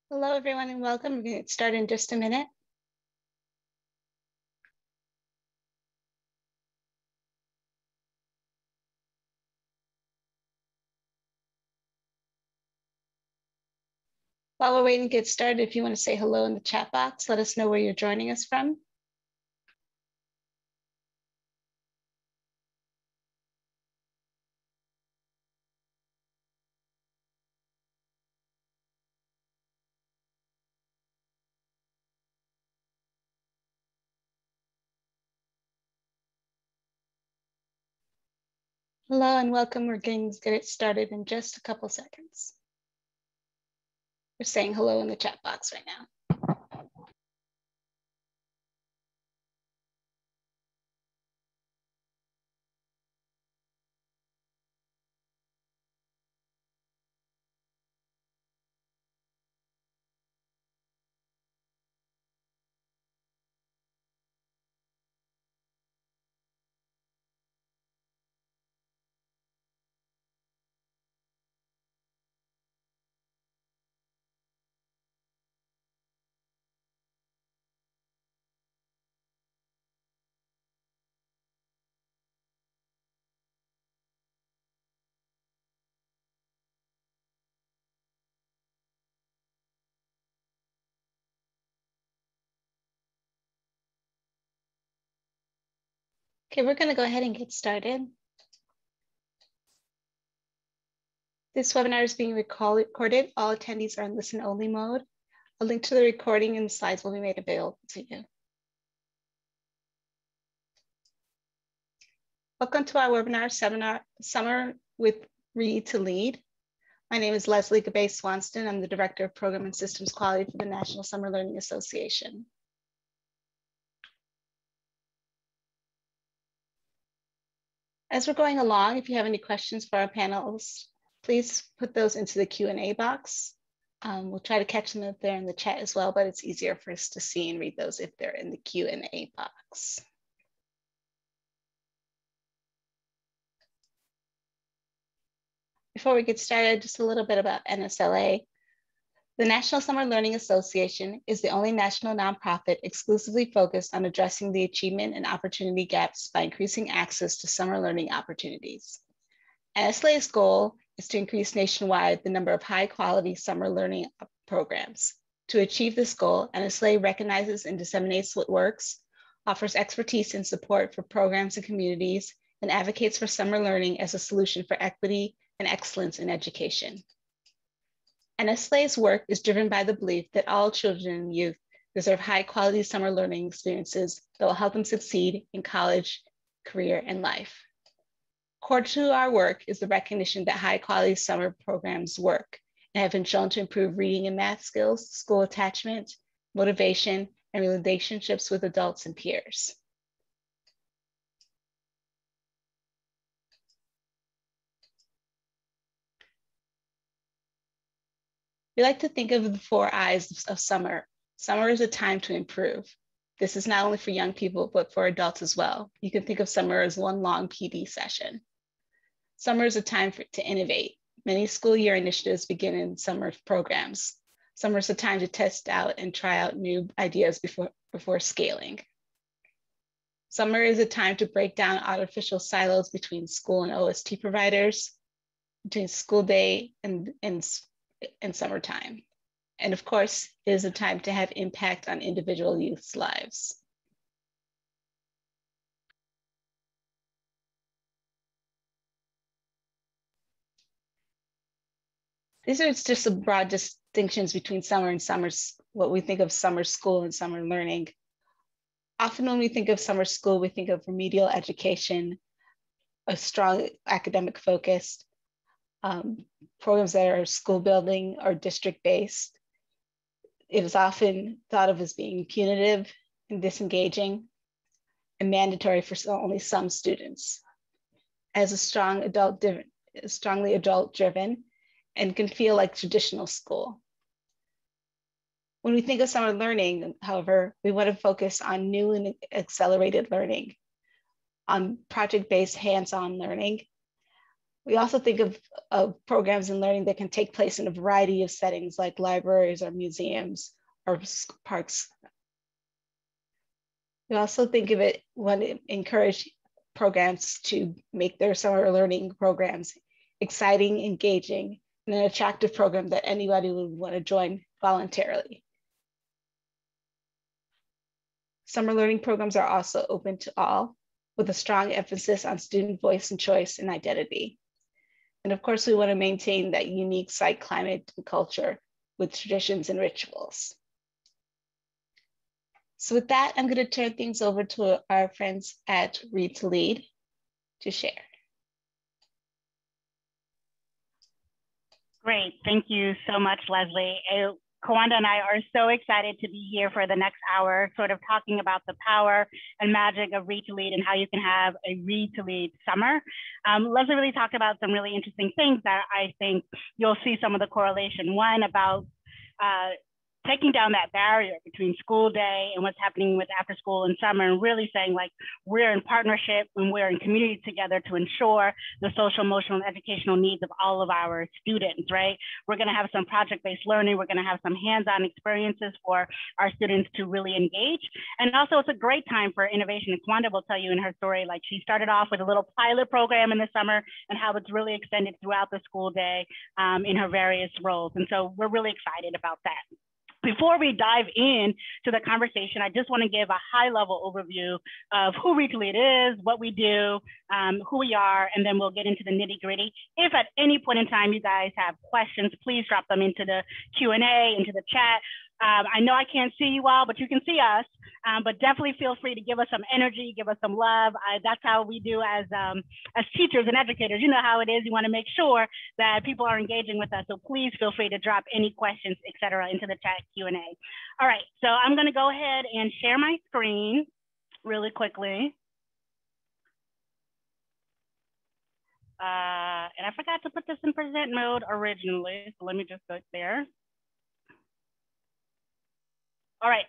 Hello, everyone, and welcome. We're going to get started in just a minute. While we're waiting to get started, if you want to say hello in the chat box, let us know where you're joining us from. Hello and welcome. We're going to get it started in just a couple seconds. We're saying hello in the chat box right now. Okay, we're going to go ahead and get started. This webinar is being recorded. All attendees are in listen-only mode. A link to the recording and slides will be made available to you. Welcome to our webinar seminar, Summer with Read to Lead. My name is Leslie Gabay Swanston. I'm the Director of Program and Systems Quality for the National Summer Learning Association. As we're going along, if you have any questions for our panelists, please put those into the Q&A box. We'll try to catch them if they're in the chat as well, but it's easier for us to see and read those if they're in the Q&A box. Before we get started, just a little bit about NSLA. The National Summer Learning Association is the only national nonprofit exclusively focused on addressing the achievement and opportunity gaps by increasing access to summer learning opportunities. NSLA's goal is to increase nationwide the number of high-quality summer learning programs. To achieve this goal, NSLA recognizes and disseminates what works, offers expertise and support for programs and communities, and advocates for summer learning as a solution for equity and excellence in education. NSLA's work is driven by the belief that all children and youth deserve high-quality summer learning experiences that will help them succeed in college, career, and life. Core to our work is the recognition that high-quality summer programs work and have been shown to improve reading and math skills, school attachment, motivation, and relationships with adults and peers. We like to think of the 4 I's of summer. Summer is a time to improve. This is not only for young people, but for adults as well. You can think of summer as one long PD session. Summer is a time to innovate. Many school year initiatives begin in summer programs. Summer is a time to test out and try out new ideas before scaling. Summer is a time to break down artificial silos between school and OST providers, between school day and summertime. And of course, it is a time to have impact on individual youth's lives. These are just some broad distinctions between summer and what we think of summer school and summer learning. Often when we think of summer school, we think of remedial education, a strong academic focus, programs that are school building or district based. It is often thought of as being punitive and disengaging and mandatory for only some students. As a strongly adult driven and can feel like traditional school. When we think of summer learning, however, we want to focus on new and accelerated learning, on project-based hands-on learning, We also think of programs in learning that can take place in a variety of settings like libraries or museums or parks. We also think of it when it encourage programs to make their summer learning programs exciting, engaging, and an attractive program that anybody would want to join voluntarily. Summer learning programs are also open to all, with a strong emphasis on student voice and choice and identity. And of course, we want to maintain that unique site climate and culture with traditions and rituals. So with that, I'm going to turn things over to our friends at Read to Lead to share. Great, thank you so much, Leslie. Kawanda and I are so excited to be here for the next hour, sort of talking about the power and magic of Read to Lead and how you can have a Read to Lead summer. Leslie really talked about some really interesting things that I think you'll see some of the correlation. One, about taking down that barrier between school day and what's happening with after school and summer, and really saying like, we're in partnership and we're in community together to ensure the social, emotional, and educational needs of all of our students, right? We're gonna have some project-based learning. We're gonna have some hands-on experiences for our students to really engage. And also it's a great time for innovation. And Kwanda will tell you in her story, like she started off with a little pilot program in the summer and how it's really extended throughout the school day in her various roles. And so we're really excited about that. Before we dive in to the conversation, I just want to give a high-level overview of who Read to Lead is, what we do, who we are, and then we'll get into the nitty-gritty. If at any point in time you guys have questions, please drop them into the Q&A, into the chat. I know I can't see you all, but you can see us. But definitely feel free to give us some energy, give us some love. That's how we do as teachers and educators. You know how it is. You want to make sure that people are engaging with us. So please feel free to drop any questions, et cetera, into the chat Q&A. All right, so I'm going to go ahead and share my screen really quickly. And I forgot to put this in present mode originally, so let me just go there. All right,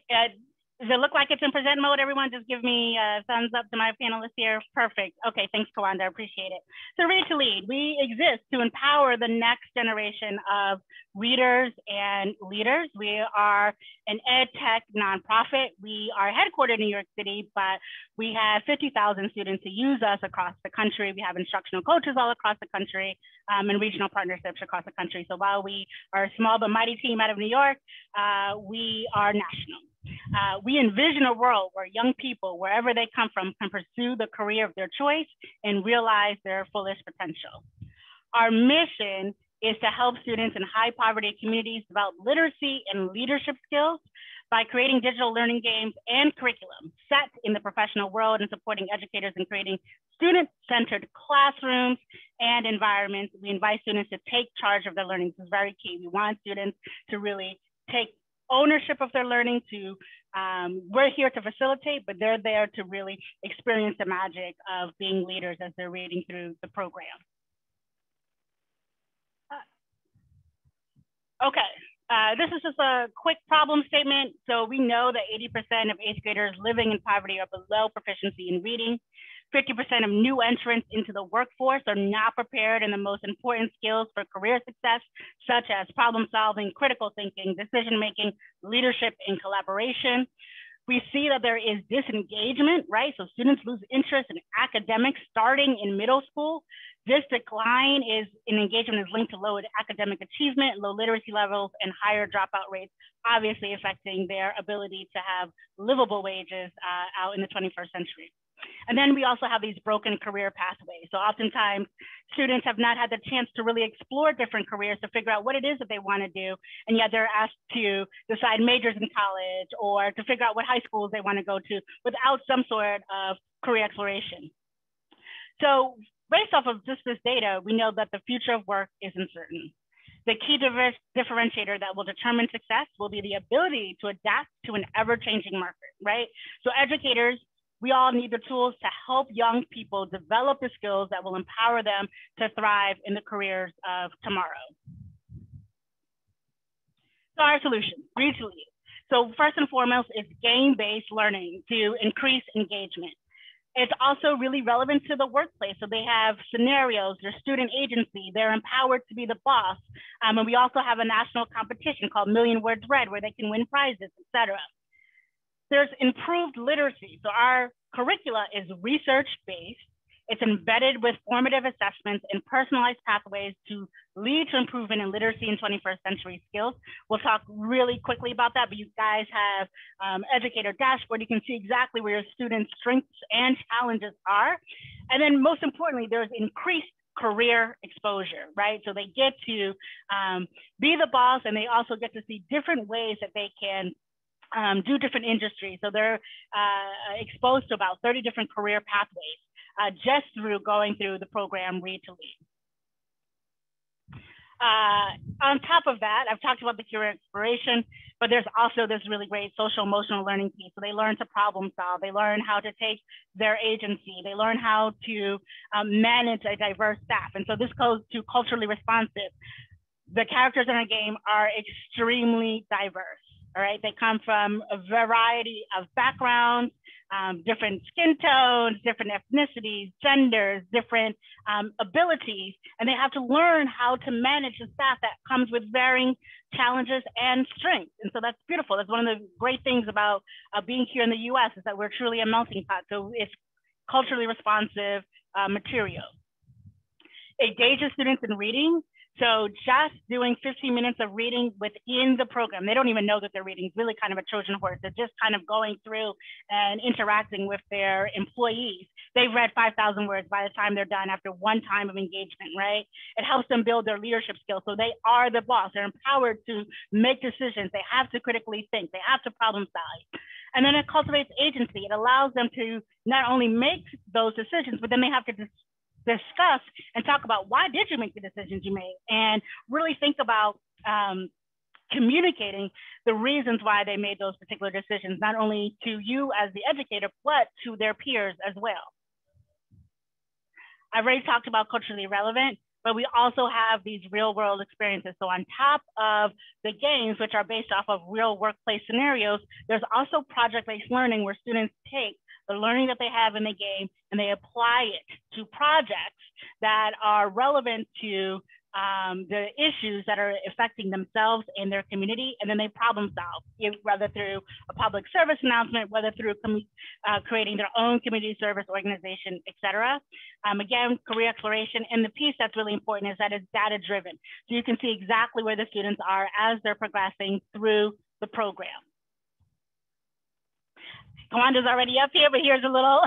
does it look like it's in present mode? Everyone just give me a thumbs up to my panelists here. Perfect. Okay, thanks, Kawanda, I appreciate it. So Read to Lead, we exist to empower the next generation of readers and leaders. We are an ed tech nonprofit. We are headquartered in New York City, but we have 50,000 students who use us across the country. We have instructional coaches all across the country and regional partnerships across the country. So while we are a small but mighty team out of New York, we are national. We envision a world where young people, wherever they come from, can pursue the career of their choice and realize their fullest potential. Our mission is to help students in high poverty communities develop literacy and leadership skills by creating digital learning games and curriculum set in the professional world and supporting educators in creating student-centered classrooms and environments. We invite students to take charge of their learning. This is very key. We want students to really take ownership of their learning. We're here to facilitate, but they're there to really experience the magic of being leaders as they're reading through the program. Okay, this is just a quick problem statement. So we know that 80% of 8th graders living in poverty are below proficiency in reading. 50% of new entrants into the workforce are not prepared in the most important skills for career success, such as problem solving, critical thinking, decision-making, leadership, and collaboration. We see that there is disengagement, right? So students lose interest in academics starting in middle school. This decline in engagement is linked to low academic achievement, low literacy levels, and higher dropout rates, obviously affecting their ability to have livable wages out in the 21st century. And then we also have these broken career pathways. So oftentimes students have not had the chance to really explore different careers to figure out what it is that they want to do. And yet they're asked to decide majors in college or to figure out what high schools they want to go to without some sort of career exploration. So based off of just this data, we know that the future of work is uncertain. The key differentiator that will determine success will be the ability to adapt to an ever-changing market, right? So educators, we all need the tools to help young people develop the skills that will empower them to thrive in the careers of tomorrow. So our solution, Read to Lead. So first and foremost is game-based learning to increase engagement. It's also really relevant to the workplace. So they have scenarios, their student agency, they're empowered to be the boss. And we also have a national competition called Million Words Read where they can win prizes, etc. There's improved literacy. So our curricula is research-based. It's embedded with formative assessments and personalized pathways to lead to improvement in literacy and 21st century skills. We'll talk really quickly about that, but you guys have educator dashboard. You can see exactly where your students' strengths and challenges are. And then most importantly, there's increased career exposure, right? So they get to be the boss, and they also get to see different ways that they can do different industries. So they're exposed to about 30 different career pathways. Just through going through the program Read to Lead. On top of that, I've talked about the career exploration, but there's also this really great social emotional learning piece. So they learn to problem solve, they learn how to take their agency, they learn how to manage a diverse staff. And so this goes to culturally responsive. The characters in our game are extremely diverse, all right? They come from a variety of backgrounds, different skin tones, different ethnicities, genders, different abilities, and they have to learn how to manage a staff that comes with varying challenges and strengths. And so that's beautiful. That's one of the great things about being here in the US is that we're truly a melting pot. So it's culturally responsive material. It engages students in reading. So just doing 15 minutes of reading within the program, they don't even know that they're reading. It's really kind of a Trojan horse. They're just kind of going through and interacting with their employees. They've read 5,000 words by the time they're done after one time of engagement, right? It helps them build their leadership skills. So they are the boss. They're empowered to make decisions. They have to critically think. They have to problem solve. And then it cultivates agency. It allows them to not only make those decisions, but then they have to discuss and talk about why did you make the decisions you made, and really think about communicating the reasons why they made those particular decisions, not only to you as the educator, but to their peers as well. I've already talked about culturally relevant, but we also have these real world experiences. So on top of the games, which are based off of real workplace scenarios, there's also project-based learning where students take the learning that they have in the game and they apply it to projects that are relevant to the issues that are affecting themselves and their community, and then they problem solve, whether through a public service announcement, whether through creating their own community service organization, et cetera. Again, career exploration, and the piece that's really important is that it's data driven. So you can see exactly where the students are as they're progressing through the program. Kawanda's already up here, but here's a little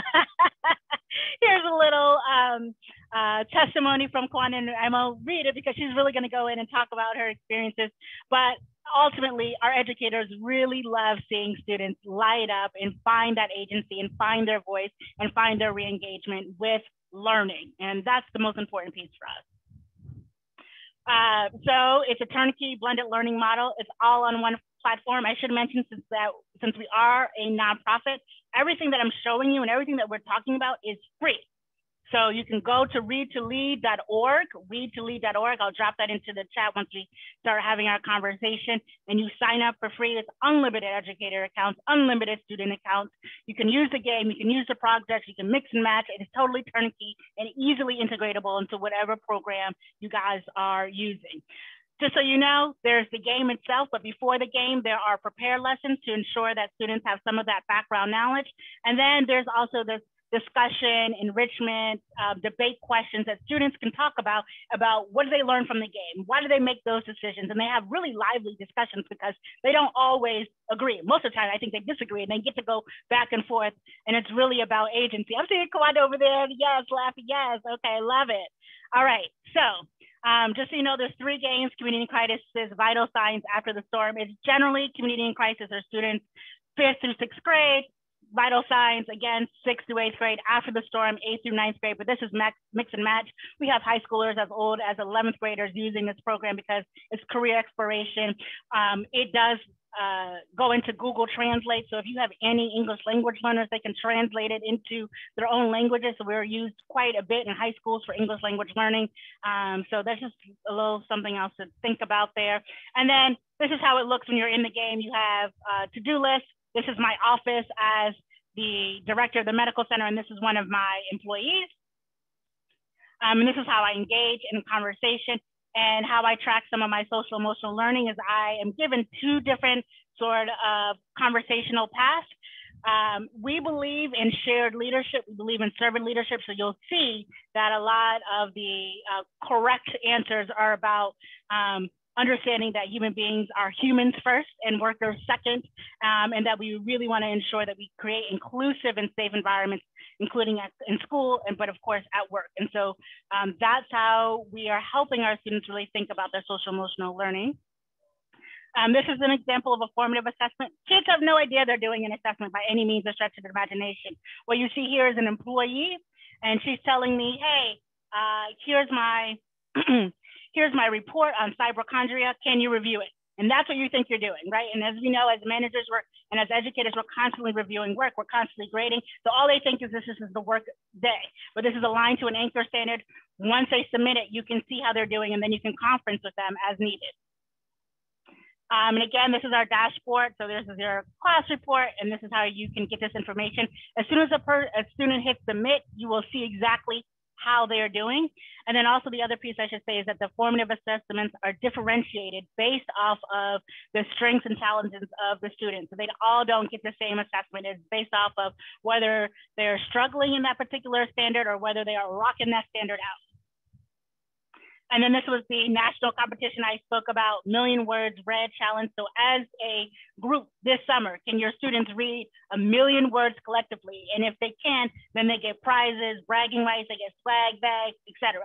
testimony from Kawanda, and I'm gonna read it because she's really gonna go in and talk about her experiences. But ultimately, our educators really love seeing students light up and find that agency and find their voice and find their re-engagement with learning. And that's the most important piece for us. So it's a turnkey blended learning model. It's all on one platform. I should mention, since we are a nonprofit, everything that I'm showing you and everything that we're talking about is free. So you can go to readtolead.org, readtolead.org. I'll drop that into the chat once we start having our conversation, and you sign up for free. It's unlimited educator accounts, unlimited student accounts. You can use the game, you can use the projects, you can mix and match. It is totally turnkey and easily integratable into whatever program you guys are using. Just so you know, there's the game itself, but before the game, there are prepare lessons to ensure that students have some of that background knowledge. And then there's also this discussion, enrichment, debate questions that students can talk about what do they learn from the game? Why do they make those decisions? And they have really lively discussions because they don't always agree. Most of the time, I think they disagree, and they get to go back and forth, and it's really about agency. I'm seeing Kawanda over there. Yes, laughing, yes. Okay, love it. All right, so just so you know, there's 3 games: Community in Crisis, Vital Signs, After the Storm. It's generally Community in Crisis or students 5th through 6th grade. Vital Signs, again, 6th through 8th grade. After the Storm, 8th through 9th grade, but this is mix and match. We have high schoolers as old as 11th graders using this program because it's career exploration. It does go into Google Translate. So if you have any English language learners, they can translate it into their own languages. So we're used quite a bit in high schools for English language learning. So that's just a little something else to think about there. And then this is how it looks when you're in the game. You have to-do lists. This is my office as the director of the medical center, and this is one of my employees. And this is how I engage in conversation, and how I track some of my social emotional learning is I am given two different sort of conversational paths. We believe in shared leadership. We believe in servant leadership. So you'll see that a lot of the correct answers are about understanding that human beings are humans first and workers second, and that we really want to ensure that we create inclusive and safe environments, including in school, but of course at work. And so that's how we are helping our students really think about their social emotional learning. This is an example of a formative assessment. Kids have no idea they're doing an assessment by any means or stretch of their imagination. What you see here is an employee, and she's telling me, hey, here's my here's my report on hypochondria. Can you review it? And that's what you think you're doing, right? And as we know, as managers and as educators, we're constantly reviewing work. We're constantly grading. So all they think is this is the work day, but this is aligned to an anchor standard. Once they submit it, you can see how they're doing, and then you can conference with them as needed. And again, this is our dashboard. So this is your class report, and this is how you can get this information. As soon as a student hits submit, you will see exactly how they are doing. And then also the other piece I should say is that the formative assessments are differentiated based off of the strengths and talents of the students. So they all don't get the same assessment. It's based off of whether they're struggling in that particular standard or whether they are rocking that standard out. And then this was the national competition I spoke about, Million Words Read Challenge. So as a group this summer, can your students read 1 million words collectively? And if they can, then they get prizes, bragging rights, they get swag bags, etc.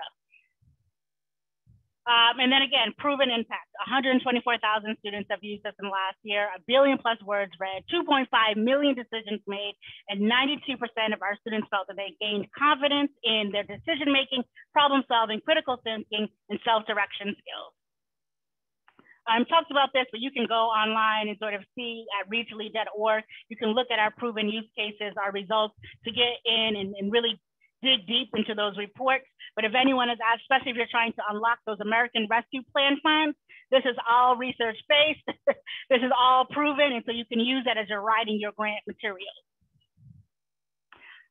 And then again, proven impact. 124,000 students have used this in the last year, 1 billion plus words read, 2.5 million decisions made, and 92% of our students felt that they gained confidence in their decision-making, problem-solving, critical thinking, and self-direction skills. Talked about this, but you can go online and sort of see at readtolead.org. You can look at our proven use cases, our results, to get in and really dig deep into those reports. But if anyone is asked, especially if you're trying to unlock those American Rescue Plan funds, this is all research-based. This is all proven, and so you can use that as you're writing your grant materials.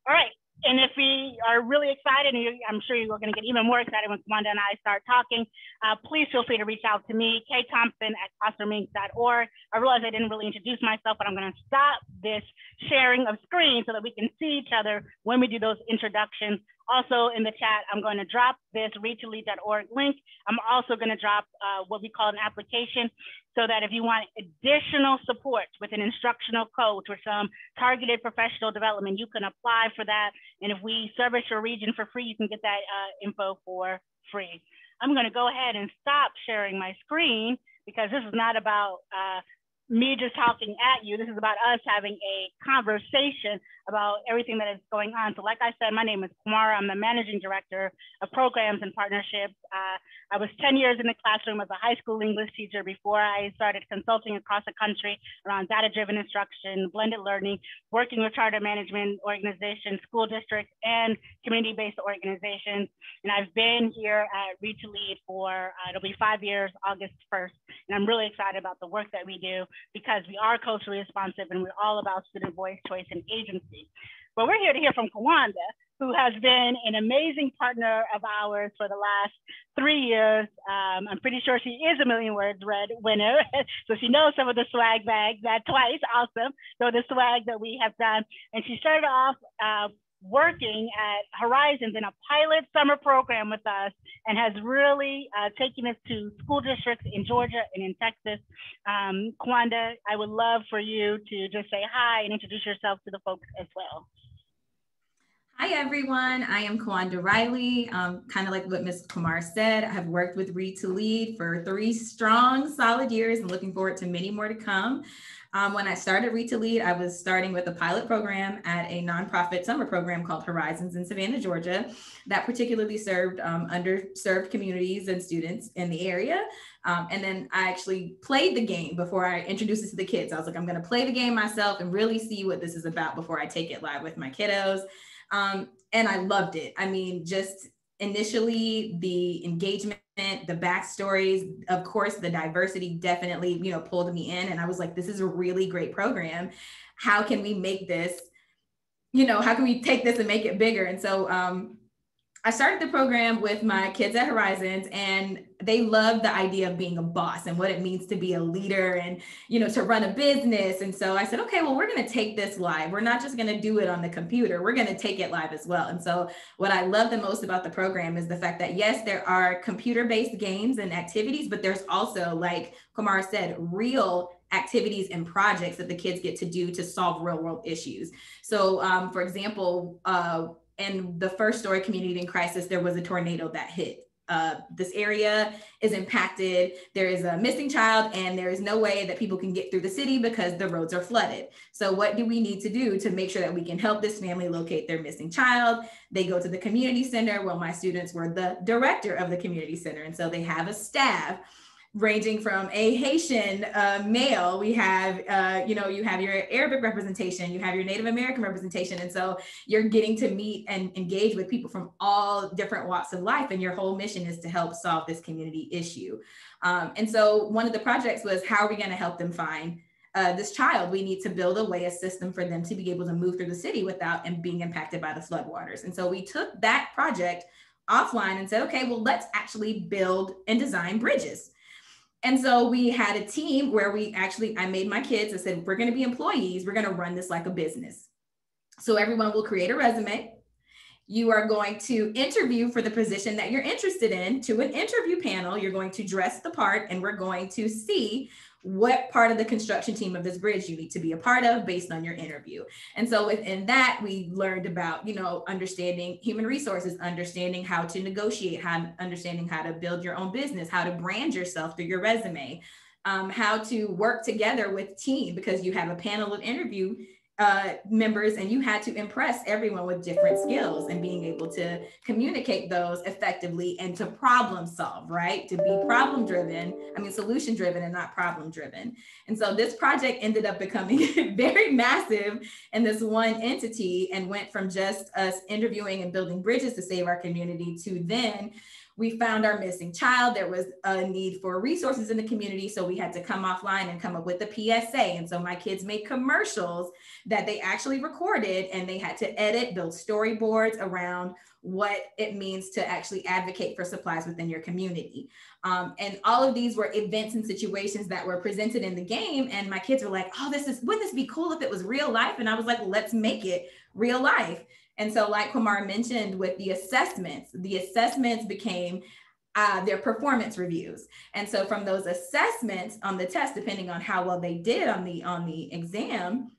All right, and if we are really excited, and I'm sure you're going to get even more excited when Wanda and I start talking, please feel free to reach out to me, ktompson@classroominc.org. I realize I didn't really introduce myself, but I'm going to stop this sharing of screen so that we can see each other when we do those introductions. Also in the chat, I'm going to drop this readtolead.org link. I'm also going to drop what we call an application, so that if you want additional support with an instructional coach or some targeted professional development, you can apply for that. And if we service your region for free, you can get that info for free. I'm going to go ahead and stop sharing my screen, because this is not about me just talking at you. This is about us having a conversation about everything that is going on. So like I said, my name is Kumar. I'm the managing director of programs and partnerships. I was 10 years in the classroom as a high school English teacher before I started consulting across the country around data-driven instruction, blended learning, working with charter management organizations, school districts, and community-based organizations. And I've been here at Read to Lead for, it'll be 5 years, August 1st. And I'm really excited about the work that we do, because we are culturally responsive and we're all about student voice, choice, and agency. But we're here to hear from Kawanda, who has been an amazing partner of ours for the last 3 years. I'm pretty sure she is a Million Words Read winner. So she knows some of the swag bags, that twice, awesome. So the swag that we have done. And she started off working at Horizons in a pilot summer program with us, and has really taken us to school districts in Georgia and in Texas. Kawanda, I would love for you to just say hi and introduce yourself to the folks as well. Hi, everyone. I am Kawanda Riley. Kind of like what Ms. Kumar said, I have worked with Read to Lead for 3 strong, solid years, and looking forward to many more to come. When I started Read to Lead, I was starting with a pilot program at a nonprofit summer program called Horizons in Savannah, Georgia, that particularly served underserved communities and students in the area. And then I actually played the game before I introduced it to the kids. I was like, I'm going to play the game myself and really see what this is about before I take it live with my kiddos. And I loved it. I mean, just initially the engagement, the backstories, of course, the diversity definitely, pulled me in. And I was like, this is a really great program. How can we make this how can we take this and make it bigger? And so I started the program with my kids at Horizons, and they love the idea of being a boss and what it means to be a leader and, to run a business. And so I said, okay, well, we're going to take this live. We're not just going to do it on the computer. We're going to take it live as well. And so what I love the most about the program is the fact that, yes, there are computer-based games and activities, but there's also, like Kumar said, real activities and projects that the kids get to do to solve real world issues. So for example, in the first story, Community in Crisis, there was a tornado that hit. This area is impacted. There is a missing child, and there is no way that people can get through the city because the roads are flooded. So what do we need to do to make sure that we can help this family locate their missing child? They go to the community center. Well, my students were the director of the community center. And so they have a staff ranging from a Haitian male, we have, you have your Arabic representation, you have your Native American representation. And so you're getting to meet and engage with people from all different walks of life. And your whole mission is to help solve this community issue. And so one of the projects was, how are we going to help them find this child? We need to build a system for them to be able to move through the city without and being impacted by the floodwaters. And so we took that project offline and said, okay, well, let's actually build and design bridges. And so we had a team where I made my kids, I said, we're going to be employees. We're going to run this like a business. So everyone will create a resume. You are going to interview for the position that you're interested in to an interview panel. You're going to dress the part, and we're going to see what part of the construction team of this bridge you need to be a part of based on your interview. And so within that, we learned about, understanding human resources, understanding how to negotiate, understanding how to build your own business, how to brand yourself through your resume, how to work together with team, because you have a panel of interview members, and you had to impress everyone with different skills and being able to communicate those effectively and to problem solve, right? To be solution driven and not problem driven. And so this project ended up becoming very massive in this one entity, and went from just us interviewing and building bridges to save our community to then we found our missing child. There was a need for resources in the community. So we had to come offline and come up with a PSA. And so my kids made commercials that they actually recorded, and they had to edit, build storyboards around what it means to actually advocate for supplies within your community. And all of these were events and situations that were presented in the game. And my kids were like, oh, wouldn't this be cool if it was real life? And I was like, let's make it real life. And so like Kumar mentioned with the assessments became their performance reviews. And so from those assessments on the test, depending on how well they did on the exam,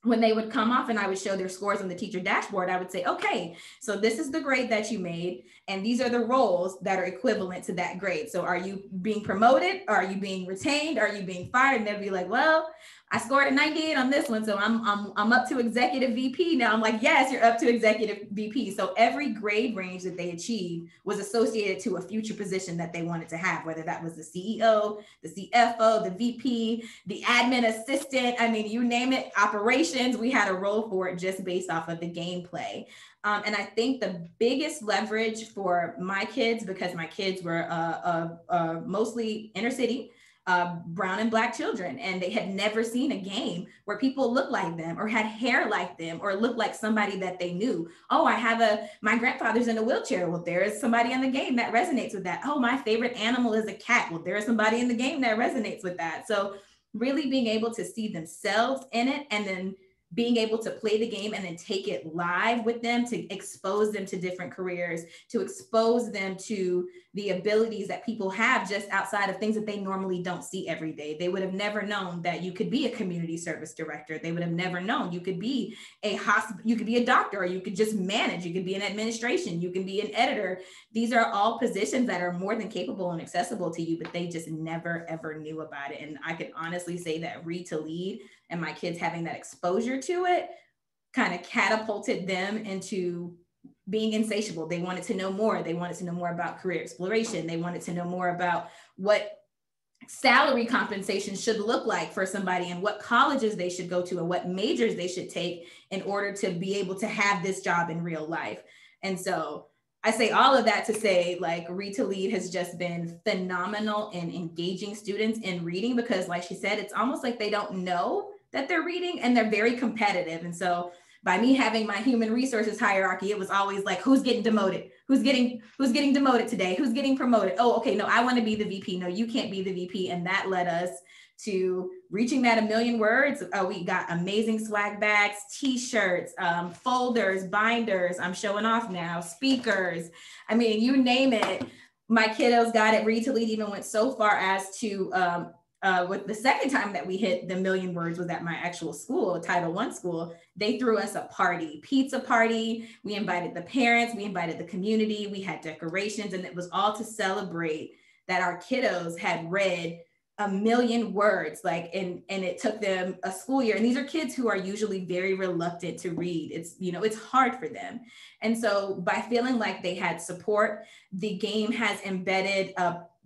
when they would come off and I would show their scores on the teacher dashboard, I would say, okay, so this is the grade that you made, and these are the roles that are equivalent to that grade. So are you being promoted? Are you being retained? Are you being fired? And they'd be like, well, I scored a 98 on this one, so I'm up to executive VP now. I'm like, yes, you're up to executive VP. So every grade range that they achieved was associated to a future position that they wanted to have, whether that was the CEO, the CFO, the VP, the admin assistant. I mean, you name it, operations, we had a role for it just based off of the gameplay. And I think the biggest leverage for my kids, because my kids were mostly inner city, brown and Black children, and they had never seen a game where people looked like them or had hair like them or looked like somebody that they knew. Oh, my grandfather's in a wheelchair. Well, there is somebody in the game that resonates with that. Oh, my favorite animal is a cat. Well, there is somebody in the game that resonates with that. So really being able to see themselves in it, and then being able to play the game and then take it live with them, to expose them to different careers, to expose them to the abilities that people have just outside of things that they normally don't see every day. They would have never known that you could be a community service director. They would have never known you could be you could be a doctor, or you could just manage, you could be in administration, you can be an editor. These are all positions that are more than capable and accessible to you, but they just never, ever knew about it. And I could honestly say that Read to Lead and my kids having that exposure to it kind of catapulted them into being insatiable. They wanted to know more. They wanted to know more about career exploration. They wanted to know more about what salary compensation should look like for somebody, and what colleges they should go to, and what majors they should take in order to be able to have this job in real life. And so I say all of that to say, like, Read to Lead has just been phenomenal in engaging students in reading, because like she said, it's almost like they don't know that they're reading, and they're very competitive. And so by me having my human resources hierarchy, it was always like, who's getting demoted? Who's getting demoted today? Who's getting promoted? Oh, okay, no, I want to be the VP. No, you can't be the VP. And that led us to reaching that 1 million words. We got amazing swag bags, t-shirts, folders, binders. I'm showing off now, speakers. I mean, you name it. My kiddos got it. Read to Lead even went so far as to, with the second time that we hit the 1 million words was at my actual school, Title I school. They threw us a party, pizza party. We invited the parents, we invited the community, we had decorations, and it was all to celebrate that our kiddos had read 1 million words, like, and it took them a school year. And these are kids who are usually very reluctant to read. It's, you know, it's hard for them. And so by feeling like they had support, the game has embedded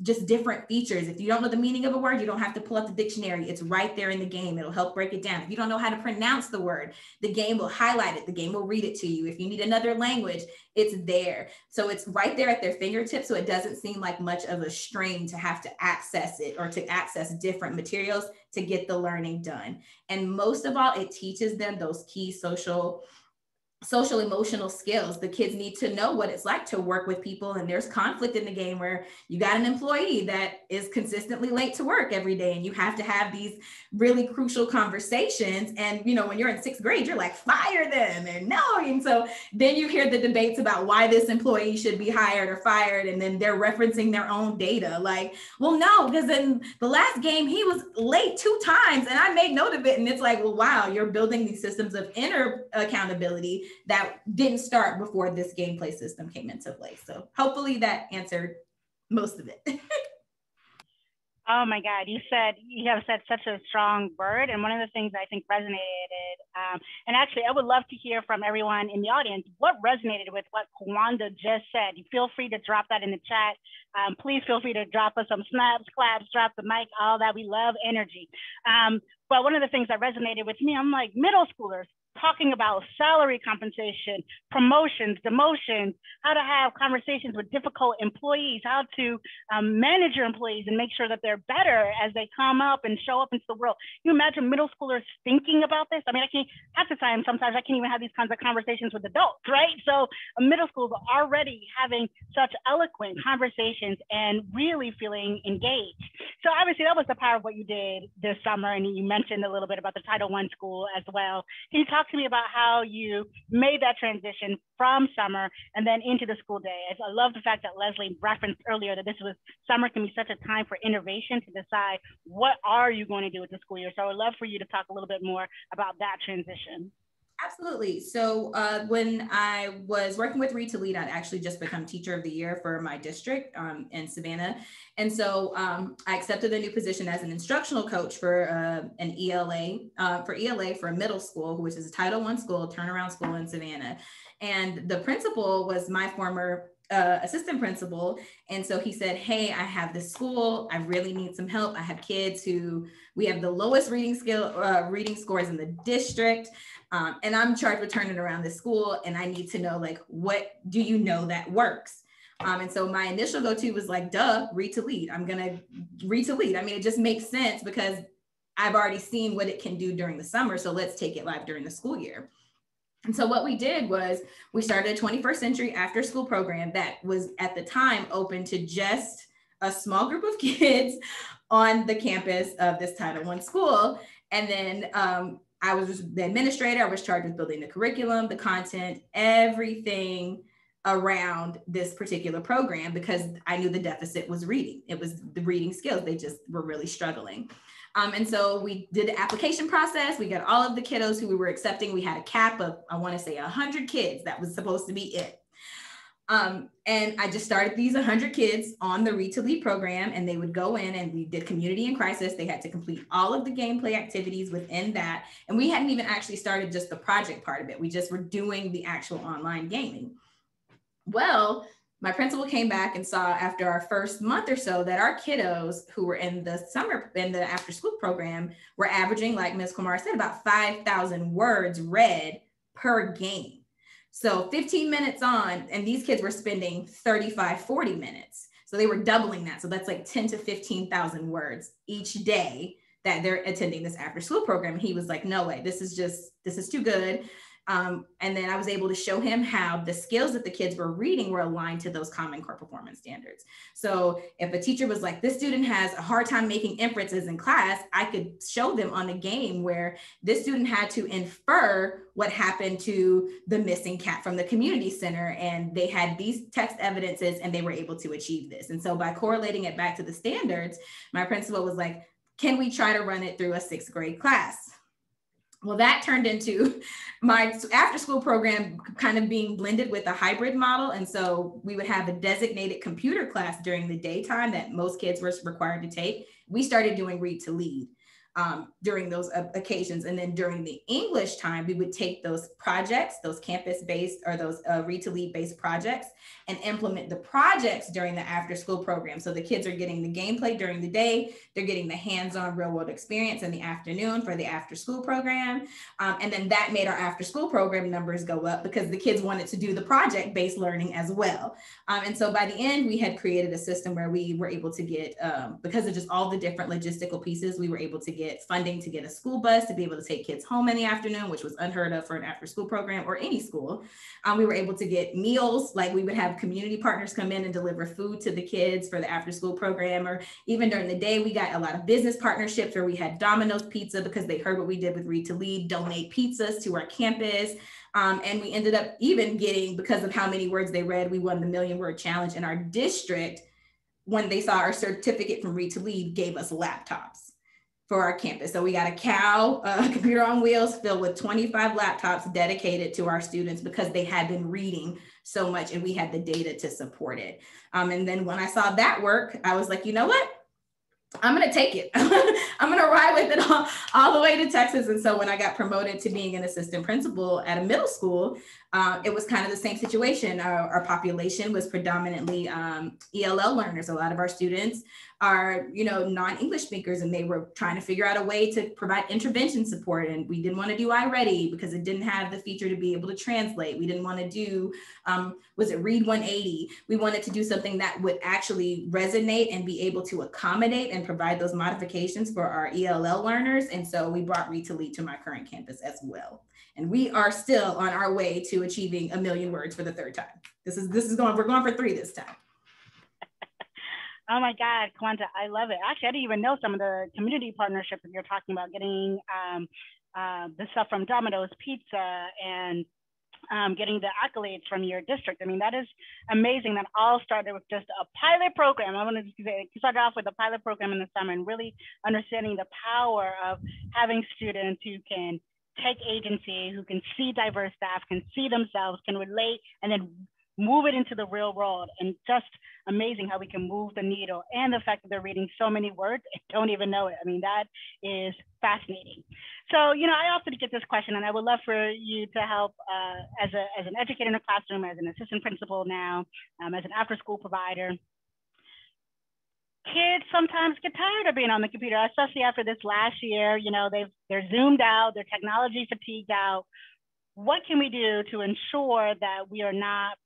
just different features. If you don't know the meaning of a word, you don't have to pull up the dictionary. It's right there in the game. It'll help break it down. If you don't know how to pronounce the word, the game will highlight it. The game will read it to you. If you need another language, it's there. So it's right there at their fingertips. So it doesn't seem like much of a strain to have to access it or to access different materials to get the learning done. And most of all, it teaches them those key social emotional skills. The kids need to know what it's like to work with people, and there's conflict in the game where you got an employee that is consistently late to work every day, and you have to have these really crucial conversations. And you know, when you're in 6th grade, you're like, fire them, and no. And so then you hear the debates about why this employee should be hired or fired, and then they're referencing their own data, like, well, no, because in the last game he was late 2 times and I made note of it. And it's like, well, wow, you're building these systems of inner accountability that didn't start before this gameplay system came into place. So hopefully that answered most of it. Oh my God, you have said such a strong word. And one of the things I think resonated, and actually I would love to hear from everyone in the audience, what resonated with what Kawanda just said. You feel free to drop that in the chat. Please feel free to drop us some snaps, claps, drop the mic, all that. We love energy. But one of the things that resonated with me, I'm like, middle schoolers talking about salary compensation, promotions, demotions, how to have conversations with difficult employees, how to manage your employees and make sure that they're better as they come up and show up into the world. Can you imagine middle schoolers thinking about this? I mean, I can't, half the time, sometimes I can't even have these kinds of conversations with adults, right? So middle schools are already having such eloquent conversations and really feeling engaged. So obviously that was the power of what you did this summer. And you mentioned a little bit about the Title I school as well. Can you talk to me about how you made that transition from summer and then into the school day? I love the fact that Leslie referenced earlier that summer can be such a time for innovation to decide what are you going to do with the school year. So I would love for you to talk a little bit more about that transition. Absolutely. So when I was working with Read to Lead, I'd actually just become Teacher of the Year for my district in Savannah. And so I accepted a new position as an instructional coach for an ELA, for a middle school, which is a Title I school, turnaround school in Savannah. And the principal was my former assistant principal. And so he said, hey, I have this school. I really need some help. I have kids we have the lowest reading scores in the district. And I'm charged with turning around this school. And I need to know, like, what do you know that works? And so my initial go-to was like, duh, Read to Lead. I'm going to Read to Lead. I mean, it just makes sense because I've already seen what it can do during the summer. So let's take it live during the school year. And so what we did was we started a 21st century after school program that was at the time open to just a small group of kids on the campus of this Title I school. And then I was the administrator. I was charged with building the curriculum, the content, everything around this particular program because I knew the deficit was reading. It was the reading skills. They just were really struggling. And so we did the application process. We got all of the kiddos who we were accepting. We had a cap of, I want to say 100 kids. That was supposed to be it. And I just started these 100 kids on the Read to Lead program, and they would go in and we did community in crisis. They had to complete all of the gameplay activities within that. And we hadn't even actually started just the project part of it. We just were doing the actual online gaming. Well, my principal came back and saw after our first month or so that our kiddos who were in the after school program were averaging, like Ms. Kumar said, about 5,000 words read per game. So 15 minutes on, and these kids were spending 35, 40 minutes. So they were doubling that. So that's like 10 to 15,000 words each day that they're attending this after school program. And he was like, no way, this is too good. And then I was able to show him how the skills that the kids were reading were aligned to those Common Core performance standards. So if a teacher was like, this student has a hard time making inferences in class, I could show them on a game where this student had to infer what happened to the missing cat from the community center. And they had these text evidences and they were able to achieve this. And so by correlating it back to the standards, my principal was like, can we try to run it through a 6th grade class? Well, that turned into my after school program kind of being blended with a hybrid model. And so we would have a designated computer class during the daytime that most kids were required to take. We started doing read to lead during those occasions. And then during the English time, we would take those projects, those campus-based or those read to lead based projects, and implement the projects during the after school program. So the kids are getting the gameplay during the day, they're getting the hands-on real world experience in the afternoon for the after school program. And then that made our after school program numbers go up because the kids wanted to do the project-based learning as well. And so by the end, we had created a system where we were able to get, because of just all the different logistical pieces, we were able to get funding to get a school bus to be able to take kids home in the afternoon, which was unheard of for an after school program or any school. We were able to get meals, like we would have community partners come in and deliver food to the kids for the after school program, or even during the day, we got a lot of business partnerships where we had Domino's Pizza because they heard what we did with Read to Lead, donate pizzas to our campus. And we ended up even getting, because of how many words they read, we won the 1,000,000-word challenge in our district. When they saw our certificate from Read to Lead, gave us laptops for our campus. So we got a computer on wheels filled with 25 laptops dedicated to our students because they had been reading so much and we had the data to support it. And then when I saw that work, I was like, you know what? I'm going to take it. I'm going to ride with it all the way to Texas. And so when I got promoted to being an assistant principal at a middle school, it was kind of the same situation. Our population was predominantly ELL learners. A lot of our students are, non-English speakers, and they were trying to figure out a way to provide intervention support. And we didn't want to do iReady because it didn't have the feature to be able to translate. We didn't want to do, Read 180? We wanted to do something that would actually resonate and be able to accommodate and provide those modifications for our ELL learners. And so we brought Read to Lead to my current campus as well. And we are still on our way to achieving 1,000,000 words for the 3rd time. We're going for 3 this time. Oh my God, Kwanda, I love it. Actually, I didn't even know some of the community partnerships that you're talking about, getting the stuff from Domino's Pizza and getting the accolades from your district. I mean, that is amazing. That all started with just a pilot program. I want to say, you started off with a pilot program in the summer and really understanding the power of having students who can take agency, who can see diverse staff, can see themselves, can relate, and then move it into the real world. And just amazing how we can move the needle, and the fact that they're reading so many words and don't even know it. I mean, that is fascinating. So, I often get this question, and I would love for you to help as an educator in a classroom, as an assistant principal now, as an after-school provider. Kids sometimes get tired of being on the computer, especially after this last year. They're zoomed out, they're technology fatigued out. What can we do to ensure that we are not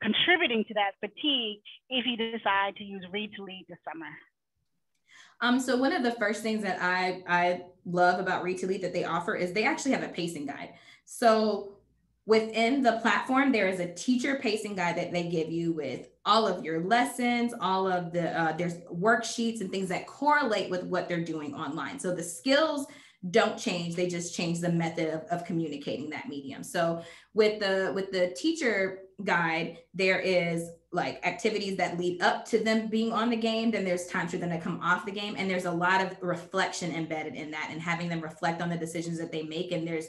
contributing to that fatigue if you decide to use Read to Lead this summer? So one of the first things that I love about Read to Lead that they offer is they actually have a pacing guide. So within the platform, there is a teacher pacing guide that they give you with all of your lessons, all of the, there's worksheets and things that correlate with what they're doing online. So the skills don't change, they just change the method of communicating that medium. So with the teacher guide, there is like activities that lead up to them being on the game, then there's times for them to come off the game, and there's a lot of reflection embedded in that and having them reflect on the decisions that they make. And there's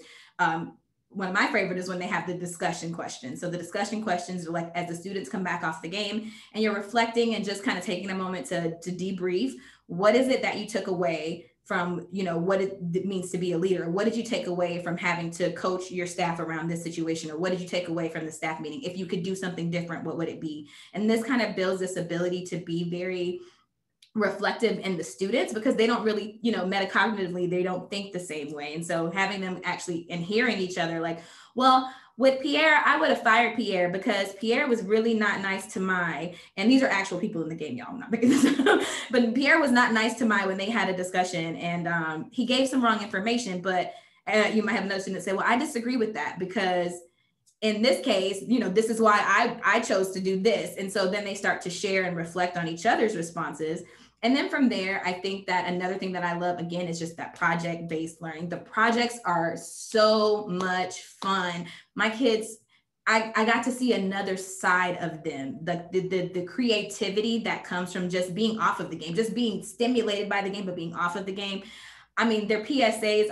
one of my favorite is when they have the discussion questions. So the discussion questions are like, as the students come back off the game and you're reflecting and just kind of taking a moment to debrief, what is it that you took away from, what it means to be a leader? What did you take away from having to coach your staff around this situation? Or what did you take away from the staff meeting? If you could do something different, what would it be? And this kind of builds this ability to be very reflective in the students, because they don't really, metacognitively, they don't think the same way. And so having them actually and hearing each other like, well, with Pierre, I would have fired Pierre because Pierre was really not nice to Mai. And these are actual people in the game, y'all. I'm not making this up. But Pierre was not nice to Mai when they had a discussion, and he gave some wrong information. But You might have another student say, well, I disagree with that because in this case, this is why I chose to do this. And so then they start to share and reflect on each other's responses. And then from there, I think that another thing that I love, again, is just that project-based learning. The projects are so much fun. My kids, I got to see another side of them, the creativity that comes from just being off of the game, just being stimulated by the game, but being off of the game. I mean, their PSAs,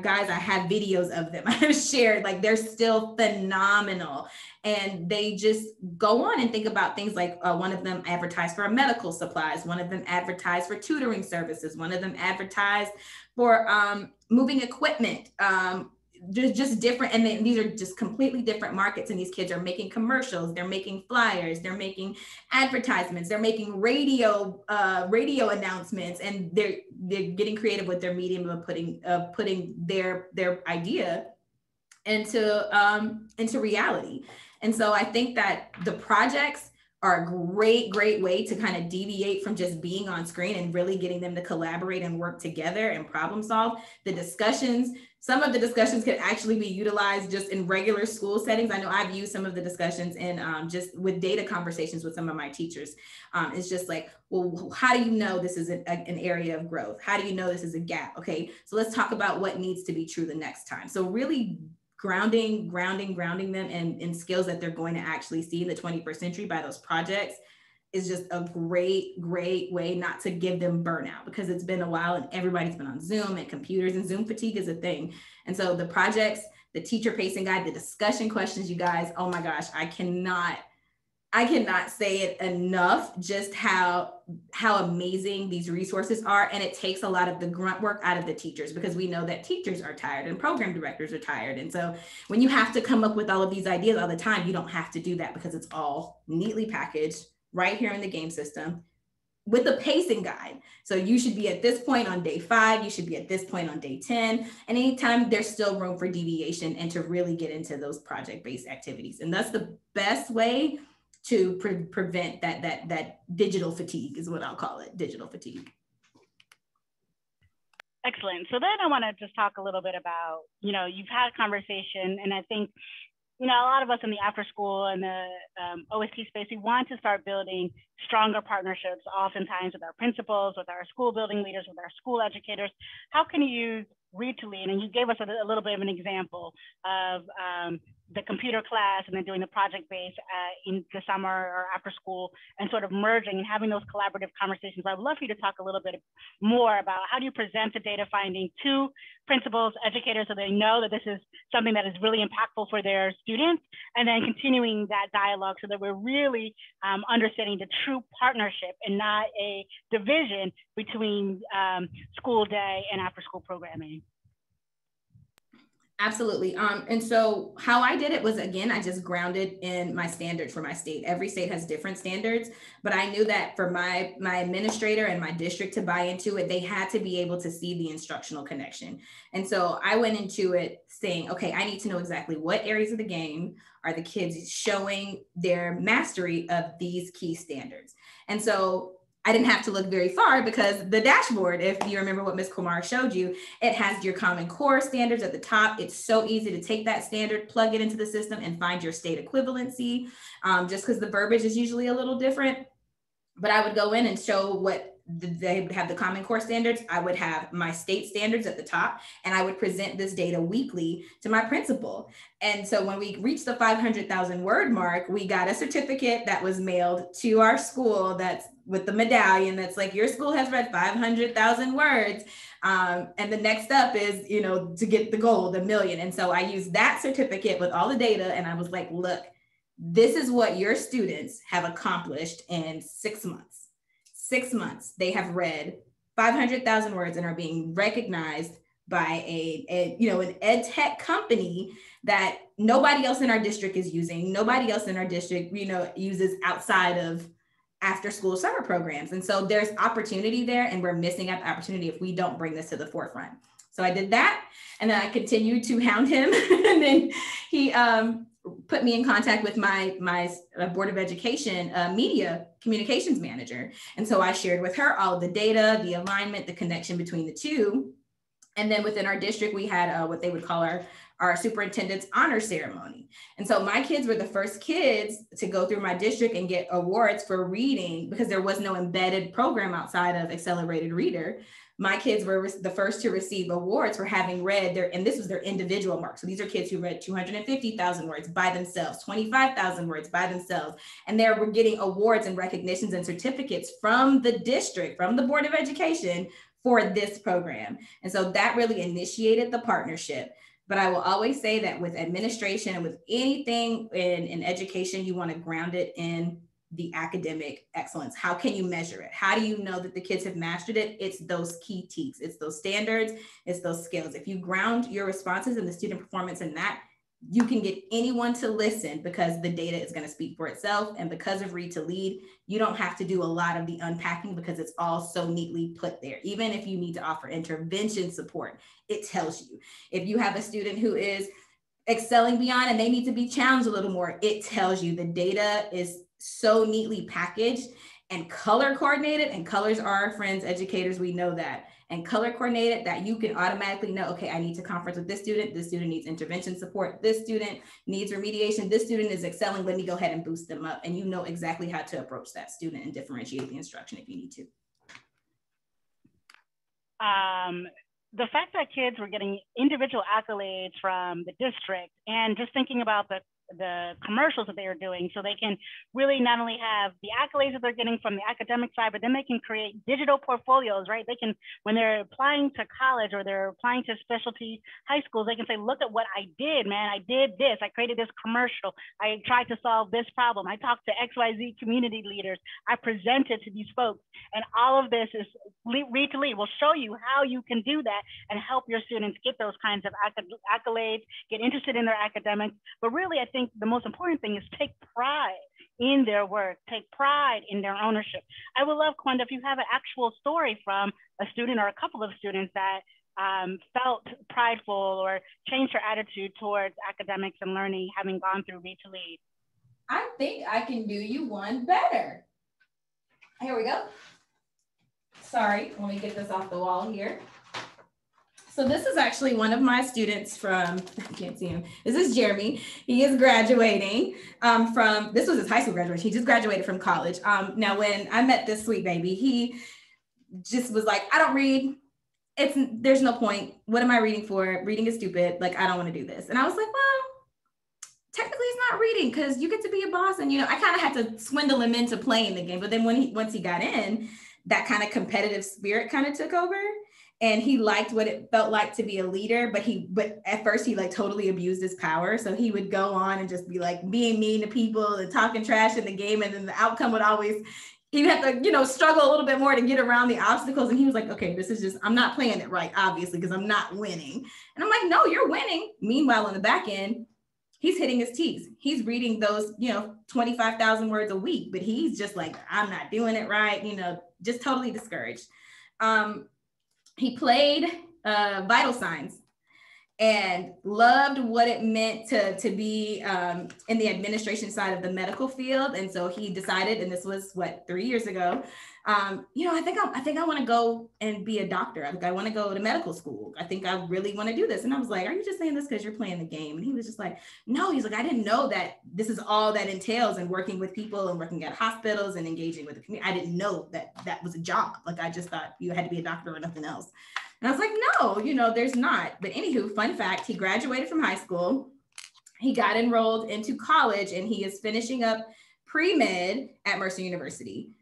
guys, I have videos of them. I have shared, like, they're still phenomenal. And they just go on and think about things like one of them advertised for medical supplies. One of them advertised for tutoring services. One of them advertised for moving equipment. Just different. And then these are just completely different markets. And these kids are making commercials. They're making flyers. They're making advertisements. They're making radio announcements. And they're getting creative with their medium of putting their idea into reality. And so I think that the projects are a great way to kind of deviate from just being on screen and really getting them to collaborate and work together and problem solve. The discussions, some of the discussions can actually be utilized just in regular school settings. I know I've used some of the discussions in just with data conversations with some of my teachers. It's just like, well, how do you know this is an area of growth? How do you know this is a gap? Okay, so let's talk about what needs to be true the next time. So really grounding them in skills that they're going to actually see in the 21st century by those projects is just a great way not to give them burnout, because it's been a while and everybody's been on Zoom and computers, and Zoom fatigue is a thing. And so the projects, the teacher pacing guide, the discussion questions, you guys, oh my gosh, I cannot say it enough, just how amazing these resources are. And it takes a lot of the grunt work out of the teachers, because we know that teachers are tired and program directors are tired. And so when you have to come up with all of these ideas all the time, you don't have to do that, because it's all neatly packaged right here in the game system with a pacing guide. So you should be at this point on day 5, you should be at this point on day 10. And anytime there's still room for deviation and to really get into those project-based activities. And that's the best way to prevent that digital fatigue, is what I'll call it, digital fatigue. Excellent. So then I want to just talk a little bit about, you've had a conversation, and I think, a lot of us in the after school and the OST space, we want to start building stronger partnerships, oftentimes with our principals, with our school building leaders, with our school educators. How can you use Read to Lead? And you gave us a little bit of an example of the computer class and then doing the project base in the summer or after school, and sort of merging and having those collaborative conversations. I would love for you to talk a little bit more about how do you present the data finding to principals, educators, so they know that this is something that is really impactful for their students, and then continuing that dialogue so that we're really understanding the true partnership and not a division between school day and after school programming. Absolutely. And so how I did it was, again, I just grounded in my standards for my state. Every state has different standards, but I knew that for my administrator and my district to buy into it, they had to be able to see the instructional connection. And so I went into it saying, okay, I need to know exactly what areas of the game are the kids showing their mastery of these key standards. And so I didn't have to look very far, because the dashboard, if you remember what Ms. Kumar showed you, it has your Common Core standards at the top. It's so easy to take that standard, plug it into the system, and find your state equivalency, just because the verbiage is usually a little different. But I would go in and show what they would have the Common Core standards. I would have my state standards at the top, and I would present this data weekly to my principal. And so when we reached the 500,000 word mark, we got a certificate that was mailed to our school that's with the medallion that's like, your school has read 500,000 words. And the next step is, to get the gold, $1 million. And so I used that certificate with all the data, and I was like, look, this is what your students have accomplished in 6 months. 6 months, they have read 500,000 words and are being recognized by an ed tech company that nobody else in our district is using. Nobody else in our district, uses outside of after school summer programs. And so there's opportunity there, and we're missing out the opportunity if we don't bring this to the forefront. So I did that, and then I continued to hound him. And then he put me in contact with my Board of Education media communications manager. And so I shared with her all of the data, the alignment, the connection between the two. And then within our district, we had what they would call our superintendent's honor ceremony. And so my kids were the first kids to go through my district and get awards for reading, because there was no embedded program outside of Accelerated Reader. My kids were the first to receive awards for having read and this was their individual mark. So these are kids who read 250,000 words by themselves, 25,000 words by themselves. And they were getting awards and recognitions and certificates from the district, from the Board of Education, for this program. And so that really initiated the partnership. But I will always say that with administration and with anything in education, you want to ground it in the academic excellence. How can you measure it? How do you know that the kids have mastered it? It's those key teaks, it's those standards, it's those skills. If you ground your responses and the student performance in that, you can get anyone to listen, because the data is going to speak for itself. And because of Read to Lead, you don't have to do a lot of the unpacking, because it's all so neatly put there. Even if you need to offer intervention support, it tells you. If you have a student who is excelling beyond and they need to be challenged a little more, it tells you. The data is so neatly packaged and color coordinated, and colors are our friends, educators, we know that. And color coordinated, that you can automatically know, okay, I need to conference with this student needs intervention support, this student needs remediation, this student is excelling, let me go ahead and boost them up. And you know exactly how to approach that student and differentiate the instruction if you need to. The fact that kids were getting individual accolades from the district, and just thinking about the commercials that they are doing, so they can really not only have the accolades that they're getting from the academic side, but then they can create digital portfolios, right? They can, when they're applying to college or they're applying to specialty high schools, they can say, look at what I did, man. I did this, I created this commercial, I tried to solve this problem, I talked to XYZ community leaders, I presented to these folks. And all of this is Read to Lead will show you how you can do that and help your students get those kinds of accolades, get interested in their academics. But really, I think the most important thing is take pride in their work, take pride in their ownership. I would love, Kwanda, if you have an actual story from a student or a couple of students that felt prideful or changed their attitude towards academics and learning, having gone through Read to Lead. I think I can do you one better. Here we go. Sorry, let me get this off the wall here. So this is actually one of my students from, I can't see him. This is Jeremy. He is graduating this was his high school graduation. He just graduated from college. Now, when I met this sweet baby, he just was like, I don't read. There's no point. What am I reading for? Reading is stupid. Like, I don't want to do this. And I was like, well, technically it's not reading, because you get to be a boss. And, I kind of had to swindle him into playing the game. But then once he got in, that kind of competitive spirit kind of took over. And he liked what it felt like to be a leader, but at first he like totally abused his power. So he would go on and just be like being mean to people and talking trash in the game. And then the outcome would always, he'd have to, struggle a little bit more to get around the obstacles. And he was like, okay, this is just, I'm not playing it right, obviously, because I'm not winning. And I'm like, no, you're winning. Meanwhile, on the back end, he's hitting his T's. He's reading those, 25,000 words a week, but he's just like, I'm not doing it right, just totally discouraged. He played vital signs and loved what it meant to be in the administration side of the medical field. And so he decided, and this was 3 years ago, I think I want to go and be a doctor. I want to go to medical school. I think I really want to do this. And I was like, are you just saying this because you're playing the game? And he was just like, no, he's like, I didn't know that this is all that entails in working with people and working at hospitals and engaging with the community. I didn't know that was a job. Like, I just thought you had to be a doctor or nothing else. And I was like, no, there's not. But anywho, fun fact, he graduated from high school. He got enrolled into college and he is finishing up pre-med at Mercer University.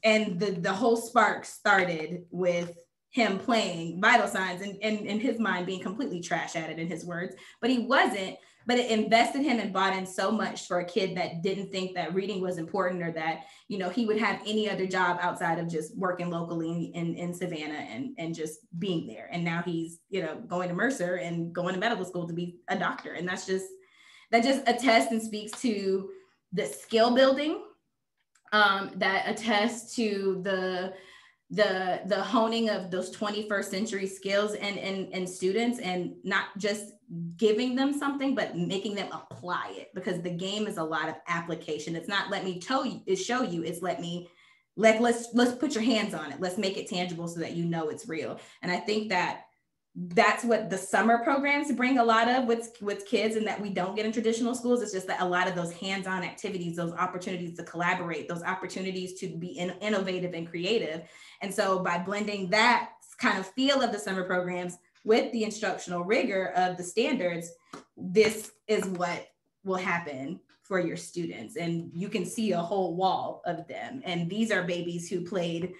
And the whole spark started with him playing vital signs and in his mind being completely trash at it, in his words, but he wasn't. But it invested him and bought in so much for a kid that didn't think that reading was important, or that, he would have any other job outside of just working locally in Savannah and just being there. And now he's, going to Mercer and going to medical school to be a doctor. And that just attests and speaks to the skill building, that attests to the honing of those 21st century skills and students, and not just giving them something, but making them apply it, because the game is a lot of application. It's not let me show you, it's let's put your hands on it. Let's make it tangible so that it's real. And I think that that's what the summer programs bring a lot of with kids, and that we don't get in traditional schools. It's just that a lot of those hands-on activities, those opportunities to collaborate, those opportunities to be innovative and creative. And so by blending that kind of feel of the summer programs with the instructional rigor of the standards, this is what will happen for your students. And you can see a whole wall of them. And these are babies who played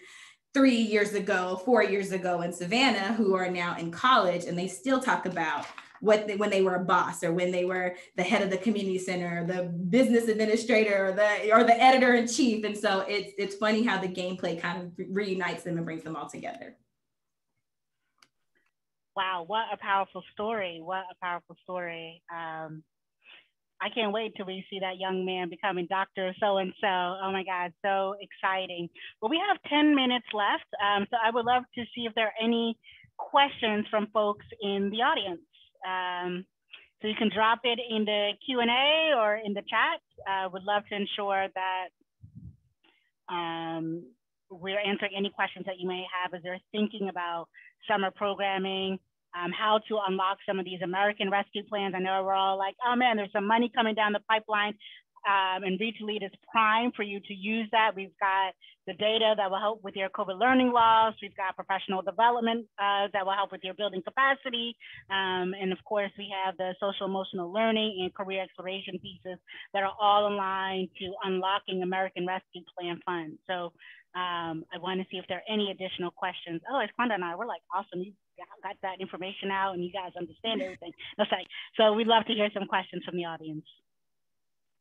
3 years ago, 4 years ago in Savannah, who are now in college, and they still talk about when they were a boss, or when they were the head of the community center, or the business administrator, or the editor in chief. And so it's funny how the gameplay kind of reunites them and brings them all together. Wow, what a powerful story. What a powerful story. I can't wait till we see that young man becoming Dr. So-and-so. Oh my God, so exciting. Well, we have 10 minutes left. So I would love to see if there are any questions from folks in the audience. So you can drop it in the Q&A or in the chat. Would love to ensure that we're answering any questions that you may have as they're thinking about summer programming, how to unlock some of these American Rescue Plans. I know we're all like, oh man, there's some money coming down the pipeline, and Read to Lead is prime for you to use that. We've got the data that will help with your COVID learning loss. We've got professional development that will help with your building capacity. And of course, we have the social emotional learning and career exploration pieces that are all aligned to unlocking American Rescue Plan funds. So I want to see if there are any additional questions. Oh, it's Kwanda and I, we're like, awesome. You got that information out and you guys understand everything. That's like, so we'd love to hear some questions from the audience.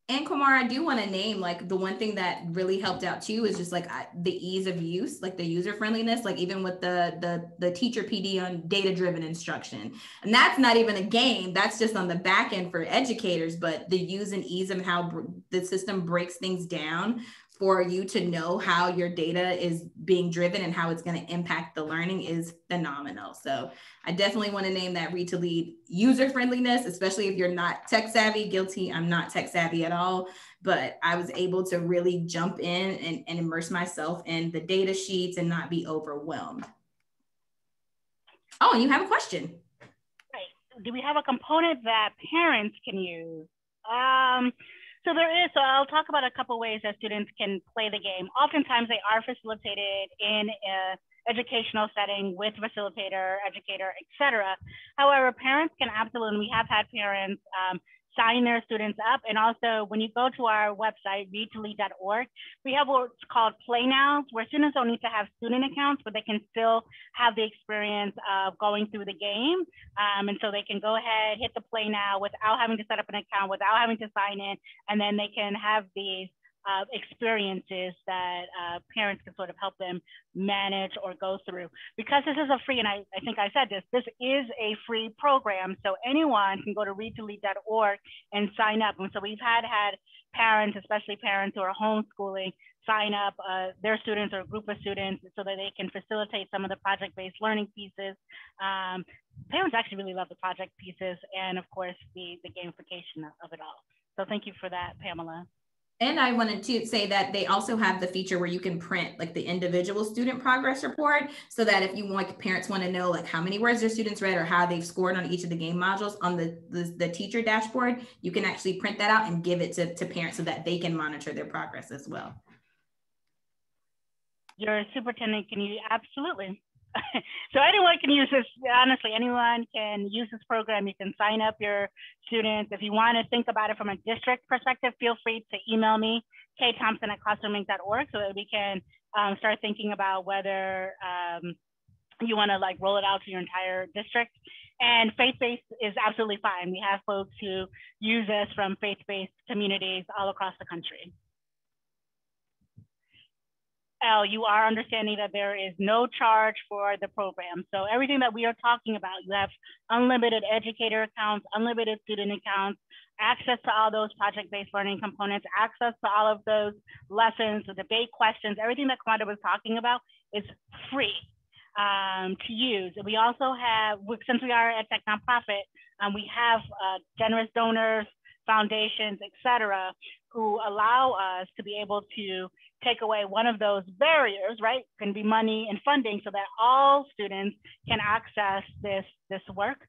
And Kumar, I do want to name, like, the one thing that really helped out too is just like the ease of use, like the user friendliness, like even with the teacher PD on data-driven instruction. And that's not even a game, that's just on the back end for educators, but the use and ease of how the system breaks things down for you to know how your data is being driven and how it's going to impact the learning is phenomenal. So I definitely want to name that Read to Lead user friendliness, especially if you're not tech savvy. Guilty, I'm not tech savvy at all, but I was able to really jump in and immerse myself in the data sheets and not be overwhelmed. Oh, and you have a question. Right. Do we have a component that parents can use? So there is, so I'll talk about a couple ways that students can play the game. Oftentimes they are facilitated in an educational setting with facilitator, educator, et cetera. However, parents can absolutely, and we have had parents sign their students up. And also when you go to our website, readtolead.org, we have what's called Play Now, where students don't need to have student accounts, but they can still have the experience of going through the game. And so they can go ahead, hit the Play Now without having to set up an account, without having to sign in, and then they can have these experiences that parents can sort of help them manage or go through. Because this is a free, and I think I said this is a free program, so anyone can go to readtolead.org and sign up. And so we've had parents, especially parents who are homeschooling, sign up their students or a group of students so that they can facilitate some of the project-based learning pieces. Parents actually really love the project pieces and of course the gamification of it all. So thank you for that, Pamela. And I wanted to say that they also have the feature where you can print like the individual student progress report, so that if you want, parents want to know like how many words their students read or how they've scored on each of the game modules on the teacher dashboard, you can actually print that out and give it to parents so that they can monitor their progress as well. Your superintendent, can you? Absolutely. So anyone can use this. Honestly, anyone can use this program. You can sign up your students. If you want to think about it from a district perspective, feel free to email me, ktompson@classroomlink.org, so that we can start thinking about whether you want to like roll it out to your entire district. And faith-based is absolutely fine. We have folks who use this from faith-based communities all across the country. Elle, you are understanding that there is no charge for the program. So everything that we are talking about, you have unlimited educator accounts, unlimited student accounts, access to all those project-based learning components, access to all of those lessons, the debate questions, everything that Kwanda was talking about is free to use. We also have, since we are a tech nonprofit, we have generous donors, foundations, et cetera, who allow us to be able to take away one of those barriers, right? Can be money and funding, so that all students can access this work.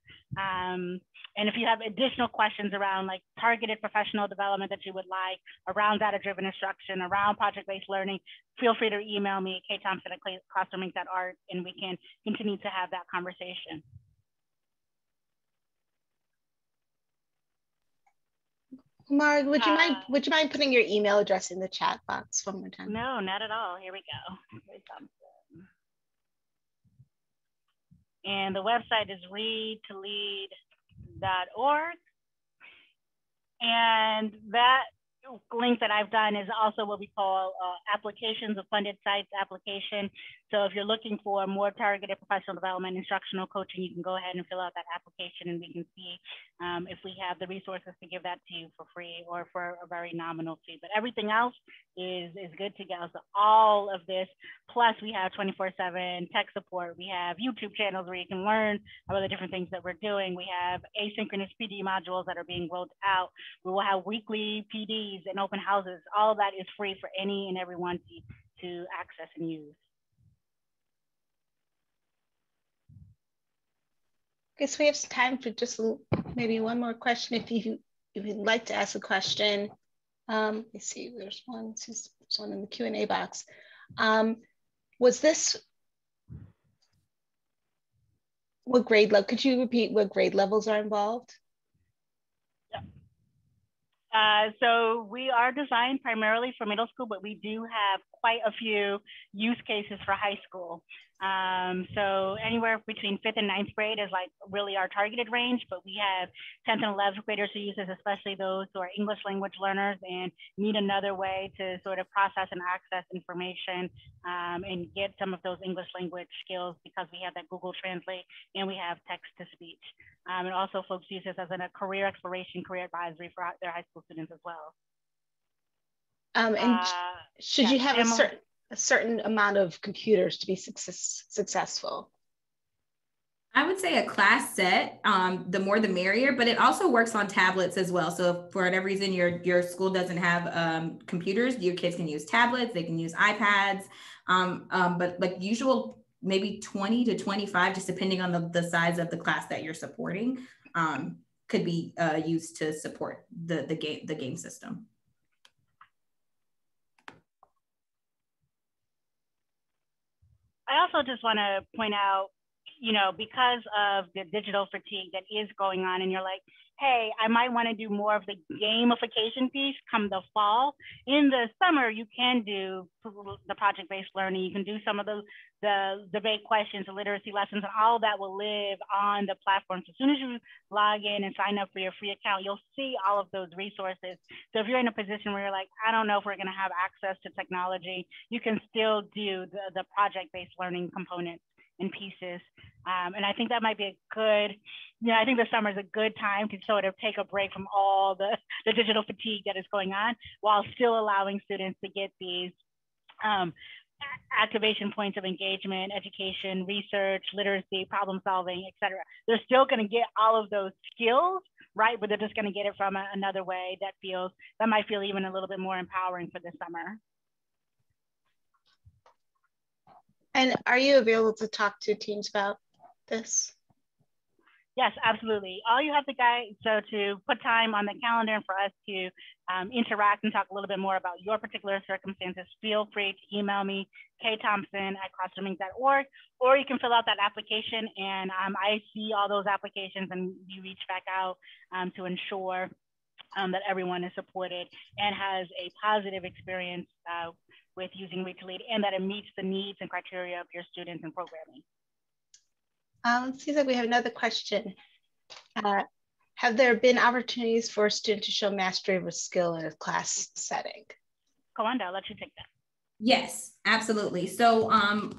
And if you have additional questions around like targeted professional development that you would like, around data-driven instruction, around project-based learning, feel free to email me, ktompson@classrooming.org, and we can continue to have that conversation. Kumar, would you mind putting your email address in the chat box one more time? No, not at all. Here we go. And the website is readtolead.org. And that link that I've done is also what we call applications, a funded sites application. So if you're looking for more targeted professional development, instructional coaching, you can go ahead and fill out that application, and we can see if we have the resources to give that to you for free or for a very nominal fee. But everything else is good to go. So all of this, plus we have 24/7 tech support. We have YouTube channels where you can learn about the different things that we're doing. We have asynchronous PD modules that are being rolled out. We will have weekly PDs and open houses. All of that is free for any and everyone to access and use. I guess we have some time for just maybe one more question. If you'd like to ask a question, let's see, there's one in the Q&A box. Was this, what grade level, could you repeat what grade levels are involved? So we are designed primarily for middle school, but we do have quite a few use cases for high school. So anywhere between 5th and 9th grade is like really our targeted range, but we have 10th and 11th graders who use this, especially those who are English language learners and need another way to sort of process and access information and get some of those English language skills, because we have that Google Translate and we have text to speech. And also folks use this as a career exploration, career advisory for their high school students as well. And should you have a certain amount of computers to be successful? I would say a class set, the more the merrier, but it also works on tablets as well. So if for whatever reason your school doesn't have computers, your kids can use tablets, they can use iPads, but like usual, maybe 20 to 25, just depending on the size of the class that you're supporting, could be used to support the game system. I also just want to point out, you know, because of the digital fatigue that is going on, and you're like, hey, I might want to do more of the gamification piece come the fall. In the summer, you can do the project-based learning. You can do some of the debate questions, the literacy lessons, and all that will live on the platform. So as soon as you log in and sign up for your free account, you'll see all of those resources. So if you're in a position where you're like, I don't know if we're going to have access to technology, you can still do the project-based learning components and pieces. And I think that might be a good, I think the summer is a good time to sort of take a break from all the digital fatigue that is going on, while still allowing students to get these activation points of engagement, education, research, literacy, problem solving, et cetera. They're still going to get all of those skills, right? But they're just going to get it from another way that might feel even a little bit more empowering for this summer. And are you available to talk to teams about this? Yes, absolutely. All you have to put time on the calendar and for us to interact and talk a little bit more about your particular circumstances, feel free to email me, ktompson@classrooming.org, or you can fill out that application, and I see all those applications and we reach back out to ensure that everyone is supported and has a positive experience with using Read to Lead, and that it meets the needs and criteria of your students and programming. It seems like we have another question. Have there been opportunities for a student to show mastery of a skill in a class setting? Kawanda, I'll let you take that. Yes, Absolutely. So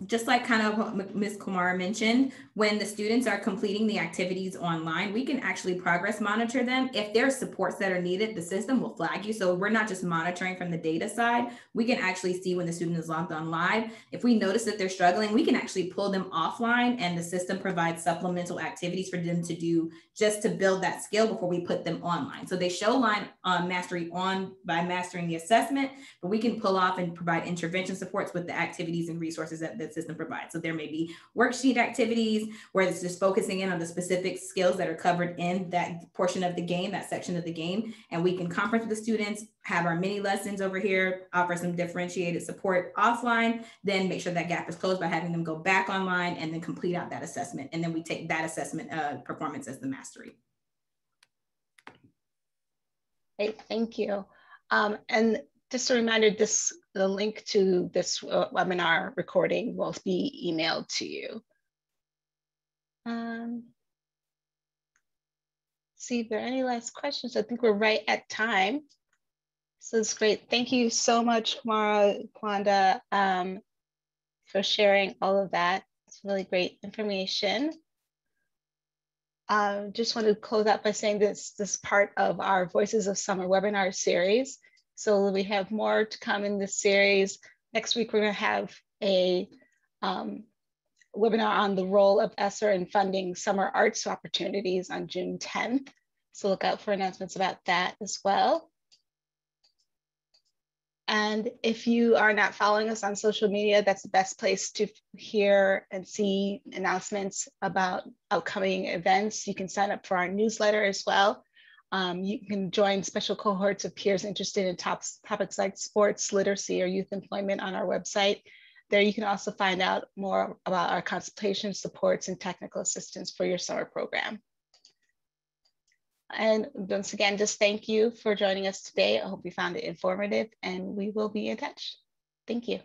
just like kind of what Ms. Kumar mentioned, when the students are completing the activities online, we can actually progress monitor them. If there are supports that are needed, the system will flag you. So we're not just monitoring from the data side. We can actually see when the student is logged on live. If we notice that they're struggling, we can actually pull them offline, and the system provides supplemental activities for them to do just to build that skill before we put them online. So they show line mastery on by mastering the assessment, but we can pull off and provide intervention supports with the activities and resources that the system provides. So there may be worksheet activities where it's just focusing in on the specific skills that are covered in that portion of the game, that section of the game. And we can conference with the students, have our mini lessons over here, offer some differentiated support offline, then make sure that gap is closed by having them go back online and then complete out that assessment. And then we take that assessment performance as the mastery. Great, thank you. And just a reminder, the link to this webinar recording will be emailed to you. See if there are any last questions. I think we're right at time. So it's great. Thank you so much, Mara, Kwanda, for sharing all of that. It's really great information. Just want to close out by saying this part of our Voices of Summer webinar series. So we have more to come in this series. Next week, we're going to have a webinar on the role of ESSER in funding summer arts opportunities on June 10th. So look out for announcements about that as well. And if you are not following us on social media, that's the best place to hear and see announcements about upcoming events. You can sign up for our newsletter as well. You can join special cohorts of peers interested in topics like sports, literacy, or youth employment on our website. There you can also find out more about our consultation supports and technical assistance for your summer program. And once again, just thank you for joining us today. I hope you found it informative, and we will be in touch. Thank you.